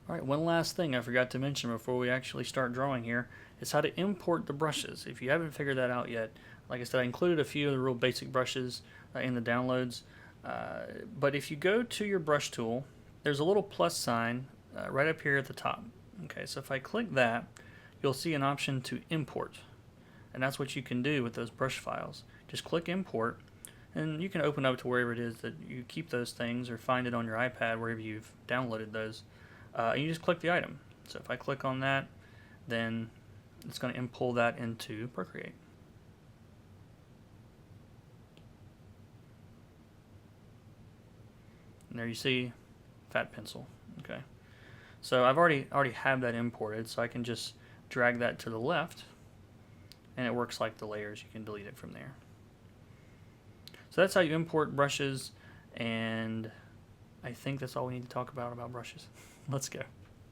All right, one last thing I forgot to mention before we actually start drawing here is how to import the brushes. If you haven't figured that out yet, like I said, I included a few of the real basic brushes in the downloads. But if you go to your brush tool, there's a little plus sign right up here at the top. Okay, so if I click that, you'll see an option to import. And that's what you can do with those brush files. Just click import, and you can open up to wherever it is that you keep those things or find it on your iPad wherever you've downloaded those. And you just click the item. So if I click on that, then it's going to import that into Procreate. And there you see fat pencil. Okay, so I've already have that imported, so I can just drag that to the left, and it works like the layers. You can delete it from there. So that's how you import brushes, and I think that's all we need to talk about brushes. Let's go.